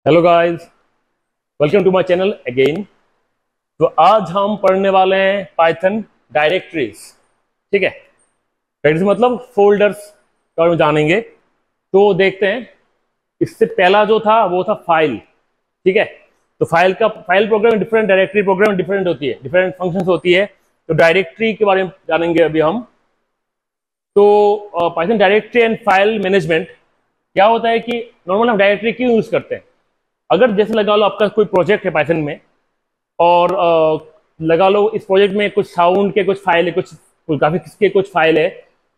Hello guys, welcome to my channel again. तो आज हम पढ़ने वाले हैं पाइथन डायरेक्टरीज। ठीक है, डायरेक्टरीज मतलब फोल्डर्स के बारे में जानेंगे। तो देखते हैं, इससे पहला जो था वो था फाइल। ठीक है, तो file program different, directory program different होती है, डिफरेंट फंक्शंस होती है। तो डायरेक्टरी के बारे में जानेंगे अभी हम। तो Python directory and file management क्या होता है कि नॉर्मल हम डायरेक्टरी क्यों यूज करते हैं। अगर जैसे लगा लो आपका कोई प्रोजेक्ट है पाइथन में, और लगा लो इस प्रोजेक्ट में कुछ साउंड के कुछ फाइल है, कुछ ग्राफिक्स के कुछ फाइल है,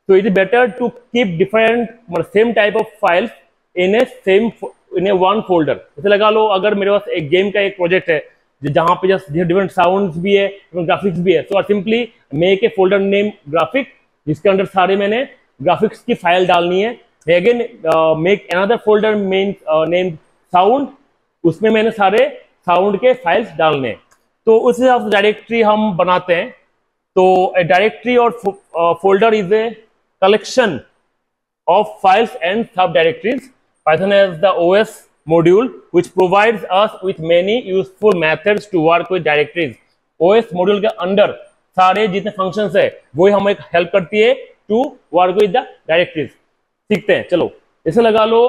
तो it is better to keep different same type of files in a one folder. जैसे लगा लो अगर मेरे पास एक गेम का एक प्रोजेक्ट है जहां पे जस्ट डिफरेंट साउंड्स भी है, डिफरेंट ग्राफिक्स भी है, so I simply make a folder name graphic, जिसके अंदर सारे मैंने ग्राफिक्स की फाइल डालनी है। Again make another folder name sound, उसमें मैंने सारे साउंड के फाइल्स डालने हैं। तो उस हिसाब से डायरेक्टरी हम बनाते हैं। तो डायरेक्टरी और folder is a collection of files and subdirectories. Python has the OS module which provides us with many useful methods to work with directories. OS module के अंदर सारे जितने functions है वही हमें हेल्प करती है to work with the directories। सीखते हैं, चलो। जैसे लगा लो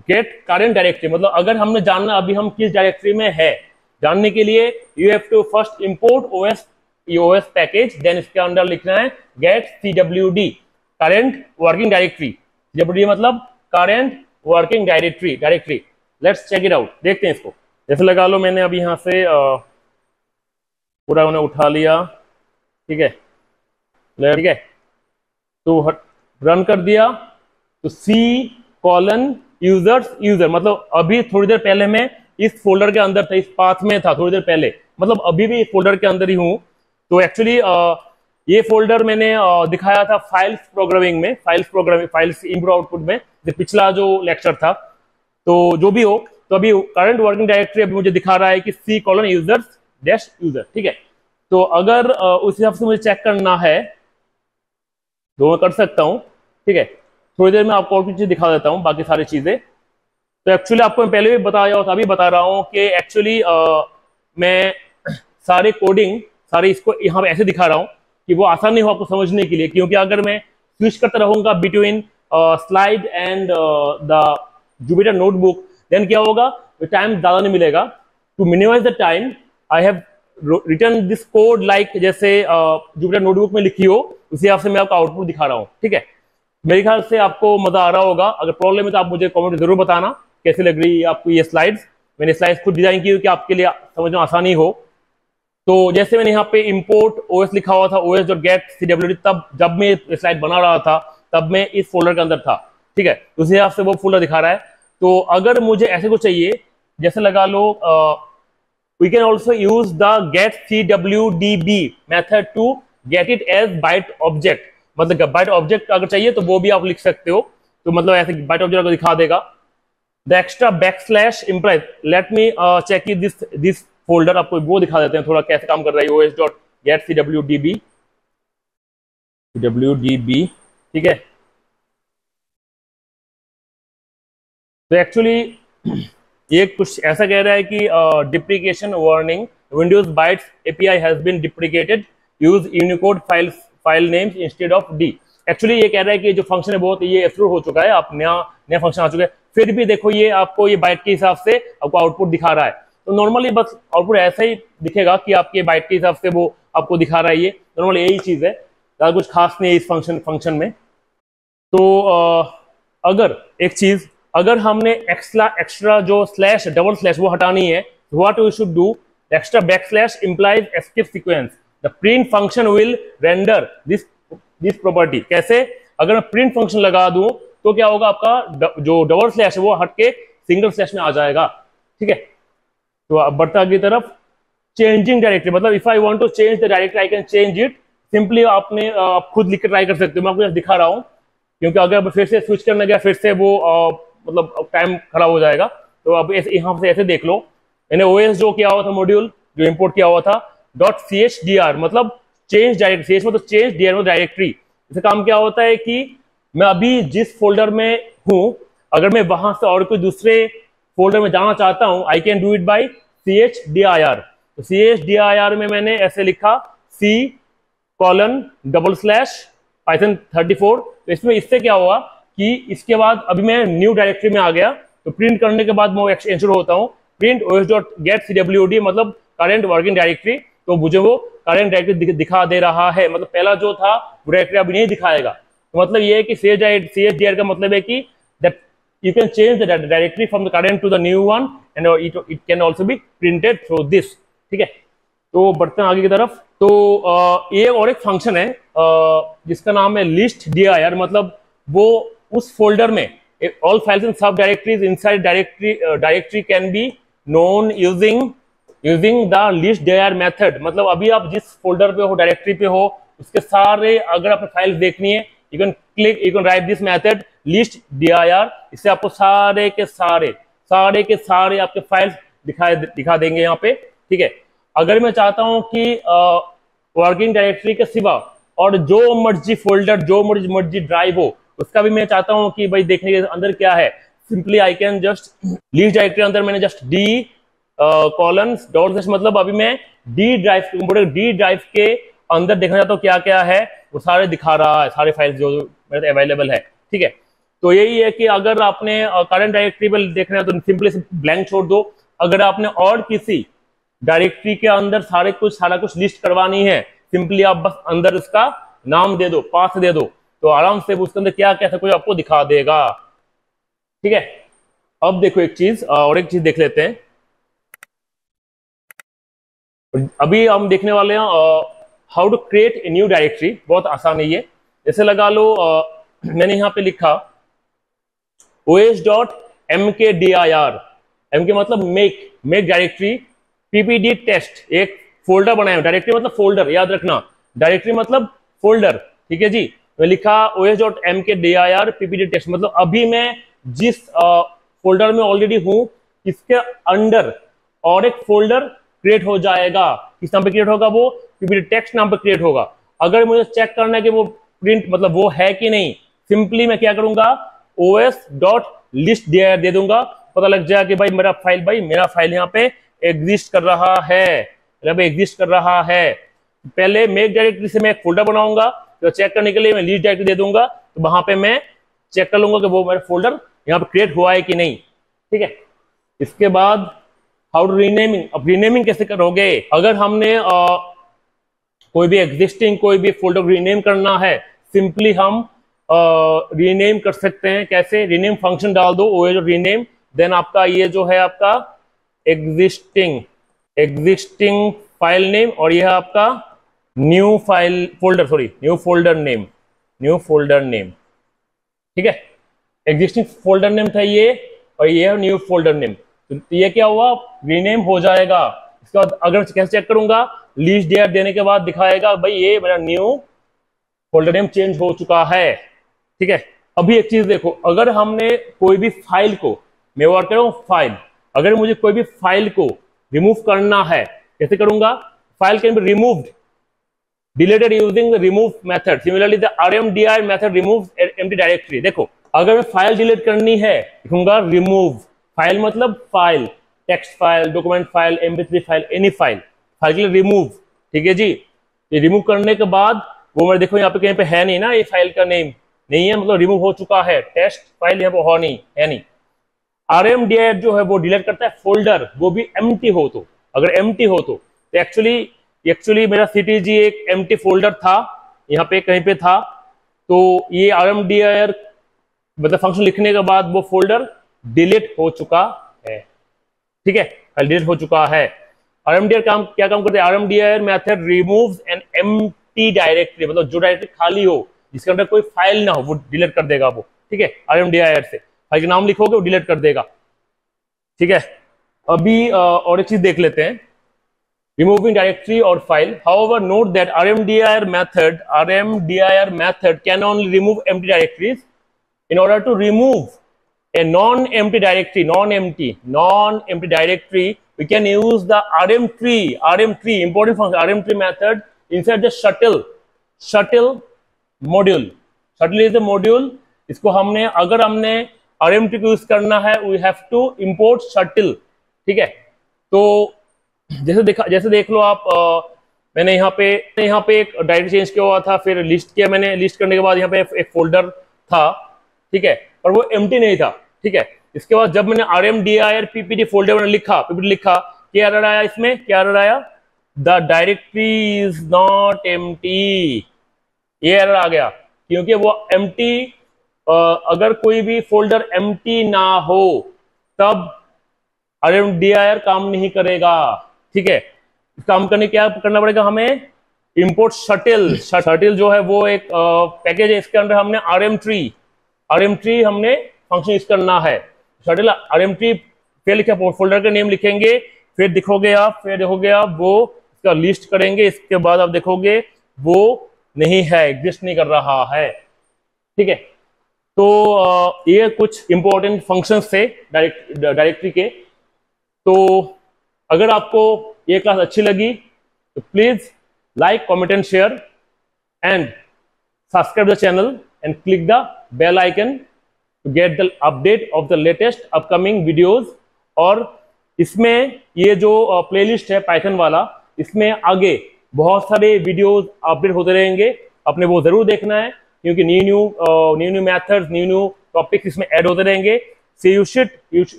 गेट करेंट डायरेक्टरी, मतलब अगर हमने जानना अभी हम किस डायरेक्टरी में है, जानने के लिए you have to first import OS package, then इसके अंदर लिखना है get CWD current working directory. CWD मतलब current working directory. Let's check it out, देखते हैं इसको। जैसे लगा लो मैंने अभी यहाँ से पूरा उन्हें उठा लिया। ठीक है, तो रन कर दिया। तो C:users मतलब अभी थोड़ी देर पहले मैं इस फोल्डर के अंदर था, इस पाथ में था थोड़ी देर पहले, मतलब अभी भी इस फोल्डर के अंदर ही हूं। तो एक्चुअली ये फोल्डर मैंने दिखाया था फाइल्स प्रोग्रामिंग में, फाइल्स इनपुट आउटपुट में, जो पिछला जो लेक्चर था। तो जो भी हो, तो अभी करंट वर्किंग डायरेक्टरी अभी मुझे दिखा रहा है कि C:users-user। ठीक है, तो अगर उस हिसाब से मुझे चेक करना है तो मैं कर सकता हूं। ठीक है, थोड़ी देर में आपको और कुछ चीज दिखा देता हूं, बाकी सारी चीजें। तो एक्चुअली आपको मैं पहले भी बताया और अभी बता रहा हूं कि एक्चुअली मैं सारे कोडिंग सारे इसको यहाँ पे ऐसे दिखा रहा हूं कि वो आसान नहीं हो आपको समझने के लिए, क्योंकि अगर मैं स्विच करता रहूंगा between slide and the Jupyter notebook, then क्या होगा, टाइम ज्यादा नहीं मिलेगा। To minimize the time I have written this code like जैसे जुपिटर नोटबुक में लिखी हो, उसी हिसाब से मैं आपको आउटपुट दिखा रहा हूँ। ठीक है, मेरे ख्याल से आपको मजा आ रहा होगा। अगर प्रॉब्लम है तो आप मुझे कमेंट में जरूर बताना कैसे लग रही है आपको ये स्लाइड्स। मैंने स्लाइड्स खुद डिजाइन की कि आपके लिए समझना आसानी हो। तो जैसे मैंने यहाँ पे इंपोर्ट OS लिखा हुआ था, OS.get CWD, तब जब मैं स्लाइड बना रहा था तब मैं इस फोल्डर के अंदर था। ठीक है, उसी हिसाब से वो फोल्डर दिखा रहा है। तो अगर मुझे ऐसे कुछ चाहिए, जैसे लगा लो we can also use the get CWDB method to get it as byte object, मतलब बाइट ऑब्जेक्ट अगर चाहिए तो वो भी आप लिख सकते हो। तो मतलब ऐसे बाइट ऑब्जेक्ट को दिखा देगा। The extra backslash implies, let me check this folder, आपको वो दिखा देते हैं थोड़ा कैसे काम कर रहा है OS.get CWDB। ठीक है, तो एक्चुअली ये कुछ ऐसा कह रहा है कि deprecation warning, Windows bytes API has been deprecated, use Unicode file names instead of D। Actually ये कह रहा है कि जो फंक्शन है बहुत ये एक्सप्लोर हो चुका है, आप नया फंक्शन आ चुका है। फिर भी देखो ये आपको ये बाइट के हिसाब से आपको आउटपुट दिखा रहा है। तो नॉर्मली बस आउटपुट ऐसा ही दिखेगा कि आपके बाइट के हिसाब से वो आपको दिखा रहा है। ये नॉर्मली यही चीज है, ज़्यादा कुछ खास नहीं है इस फंक्शन में। तो अगर एक चीज, अगर हमने एक्स्ट्रा जो स्लैश डबल स्लैश वो हटानी है, what we should do, extra backslash implies escape sequence, the print function will render this property. कैसे, अगर मैं प्रिंट फंक्शन लगा दूं तो क्या होगा, आपका जो डबल स्लैश है वो हट के सिंगल स्लैश में आ जाएगा। ठीक है, तो अब बढ़ता आगे तरफ, चेंजिंग डायरेक्टरी, मतलब if I want to change the directory I can change it. Simply आपने आप खुद लिख कर ट्राई कर सकते हो, मैं आपको दिखा रहा हूं, क्योंकि अगर फिर से स्विच करने गया फिर से वो मतलब टाइम खराब हो जाएगा। तो अब यहाँ से ऐसे देख लो, मैंने OS जो किया हुआ था मॉड्यूल जो इंपोर्ट किया हुआ था .chdr मतलब चेंज डायरेक्टरी, मतलब चेंज DR मतलब डायरेक्टरी। इससे काम क्या होता है कि मैं अभी जिस फोल्डर में हूं, अगर मैं वहां से और कोई दूसरे फोल्डर में जाना चाहता हूं, I can do it by chdir। तो chdir में मैंने ऐसे लिखा C:\python34। तो इसमें इससे क्या हुआ कि इसके बाद अभी मैं न्यू डायरेक्टरी में आ गया, तो प्रिंट करने के बाद मैं एंश्योर होता हूँ प्रिंट os.get मतलब करंट वर्किंग डायरेक्टरी। तो मुझे वो करंट डायरेक्टरी दिखा दे रहा है, मतलब पहला जो था वो डायरेक्टरी अभी नहीं दिखाएगा। तो मतलब ये है कि chdir का मतलब है कि that you can change the directory from the current to the new one and it can also be printed through this। ठीक है, तो बढ़ते हैं आगे की तरफ। तो ये और एक फंक्शन है जिसका नाम है लिस्ट dir, मतलब वो उस फोल्डर में all files and sub directories inside directory can be known using the list dir method। मतलब अभी आप जिस फोल्डर पे हो, डायरेक्टरी पे हो, उसके सारे अगर आपने फाइल्स देखनी है, you can write this method list dir। इससे आपको सारे के सारे आपके फाइल्स दिखा देंगे यहाँ पे। ठीक है, अगर मैं चाहता हूं कि वर्किंग डायरेक्टरी के सिवा और जो मर्जी फोल्डर, जो मर्जी ड्राइव हो, उसका भी मैं चाहता हूं कि भाई देखने के अंदर क्या है, simply I can just list directory अंदर मैंने जस्ट d:\, मतलब अभी मैं डी ड्राइव के अंदर देखना चाहता हूँ क्या क्या है, वो सारे दिखा रहा है, सारे फाइल्स जो मेरे अवेलेबल है। ठीक है, तो यही है कि अगर आपने करंट डायरेक्टरी पर देखना है तो सिंपली ब्लैंक छोड़ दो। अगर आपने और किसी डायरेक्टरी के अंदर सारा कुछ लिस्ट करवानी है, सिंपली आप बस अंदर इसका नाम दे दो, पाथ दे दो, तो आराम से उसके अंदर क्या क्या कोई आपको दिखा देगा। ठीक है, अब देखो एक चीज देख लेते हैं। अभी हम देखने वाले हैं how to create a new directory. बहुत आसान है ये। जैसे लगा लो मैंने यहाँ पे लिखा os.mkdir, mk मतलब मेक डायरेक्टरी, ppd टेस्ट, एक फोल्डर बनाया। डायरेक्टरी मतलब फोल्डर, याद रखना, डायरेक्टरी मतलब फोल्डर। ठीक है जी, मैं लिखा os.mkdir ppd टेस्ट, मतलब अभी मैं जिस फोल्डर में ऑलरेडी हूं, इसके अंडर और एक फोल्डर क्रिएट हो जाएगा। किस नाम पे क्रिएट होगा? वो ppd टेक्स्ट नाम पे क्रिएट होगा। अगर मुझे चेक करना है कि वो प्रिंट मतलब वो है कि नहीं, सिंपली मैं क्या करूंगा, os.listdir दे दूंगा, पता लग जाएगा कि भाई मेरा फाइल यहाँ पे एग्जिस्ट कर रहा है। पहले मेक डायरेक्टरी से मैं एक फोल्डर बनाऊंगा, तो चेक करने के लिए मैं लिस्ट डायरेक्टरी दे दूंगा, तो वहां पे मैं चेक कर लूंगा कि वो मेरा फोल्डर यहाँ पे क्रिएट हुआ है कि नहीं। ठीक है, इसके बाद हाउ टू रीनेमिंग। अब रीनेमिंग कैसे करोगे? अगर हमने कोई भी फोल्डर रीनेम करना है, सिंपली हम रीनेम कर सकते हैं। कैसे? रीनेम फंक्शन डाल दो, os रीनेम, देन आपका ये जो है आपका एग्जिस्टिंग फाइल नेम, और यह आपका न्यू फोल्डर नेम। ठीक है, एग्जिस्टिंग फोल्डर नेम था ये, और ये है न्यू फोल्डर नेम। तो ये क्या हुआ, रीनेम हो जाएगा। इसके बाद अगर कैसे चेक करूंगा, लिस्ट dir देने के बाद दिखाएगा भाई ये मेरा न्यू फोल्डर नेम चेंज हो चुका है। ठीक है, अभी एक चीज देखो, अगर हमने कोई भी फाइल को, मैं वर्क कर रहा हूं फाइल, अगर मुझे कोई भी फाइल को रिमूव करना है, कैसे करूंगा? File can be removed, deleted using the remove method. Similarly the rmdir method removes empty directory. देखो, अगर मैं फाइल डिलीट करनी है, लिखूंगा रिमूव। फाइल मतलब file, text file, document file, mp3 file, any file के लिए रिमूव। ठीक है जी, ये रिमूव करने के बाद वो मैं देखो यहाँ पे कहीं पे है नहीं ना, ये फाइल का नेम नहीं है, मतलब रिमूव हो चुका है। टेस्ट फाइल यहाँ पे है नहीं। rmdir जो है वो डिलीट करता है फोल्डर, वो भी एम्प्टी हो तो। अगर एम्प्टी हो तो एक्चुअली मेरा ctg एक एम्प्टी फोल्डर था, यहाँ पे कहीं पे था, तो ये rmdir मतलब फंक्शन लिखने के बाद वो फोल्डर डिलीट हो चुका है। ठीक है, डिलीट हो चुका है। rmdir क्या काम करते हैं? rmdir method removes an empty directory, मतलब जो डायरेक्टरी खाली हो, जिसके अंदर कोई फाइल ना हो, वो डिलीट कर देगा वो। ठीक है, rmdir से फाइल का नाम लिखोगे वो डिलीट कर देगा। ठीक है, अभी और एक चीज देख लेते हैं, रिमूविंग डायरेक्टरी और file. However note that rmdir method can only remove empty directories. In order to remove a non-empty directory, non-empty directory, we can use the rmtree, important function, rmtree method inside the shuttle module. Shuttle is the module. इसको अगर हमने RMT को use करना है, we have to import shutil. ठीक है, तो जैसे देख लो आप, मैंने यहाँ पे एक डायरेक्ट चेंज किया हुआ था, फिर लिस्ट किया मैंने, लिस्ट करने के बाद यहाँ पे एक फोल्डर था, ठीक है, पर वो एम्प्टी नहीं था। ठीक है, इसके बाद जब मैंने RMDIR PPT फोल्डर में लिखा, PPT लिखा, क्या एरर आया इसमें, क्या एरर आया, the directory is not empty, ये एरर आ गया, क्योंकि वो एम्प्टी, अगर कोई भी फोल्डर एम्प्टी ना हो तब RMDIR काम नहीं करेगा। ठीक है, काम करने क्या करना पड़ेगा हमें, इंपोर्ट शटल। शटल जो है वो एक पैकेज है, इसके अंदर हमने RMtree हमने फंक्शन यूज करना है। शटल RMtree पे लिखे फोल्डर का नेम लिखेंगे, फिर देखोगे आप वो इसका लिस्ट करेंगे, इसके बाद आप देखोगे वो नहीं है, एग्जिस्ट नहीं कर रहा है। ठीक है, तो ये कुछ इंपॉर्टेंट फंक्शंस थे डायरेक्टरी के। तो अगर आपको ये क्लास अच्छी लगी तो please like, comment and share and subscribe the channel and click the bell icon to get the update of the latest upcoming videos. और इसमें ये जो प्लेलिस्ट है पाइथन वाला, इसमें आगे बहुत सारे वीडियोज अपडेट होते रहेंगे, अपने वो जरूर देखना है, क्योंकि न्यू मेथड्स, न्यू टॉपिक्स इसमें ऐड होते रहेंगे। So you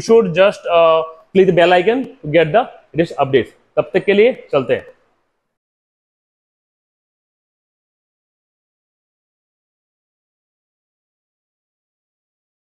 should just click the bell icon to get the latest updates. तब तक के लिए चलते हैं।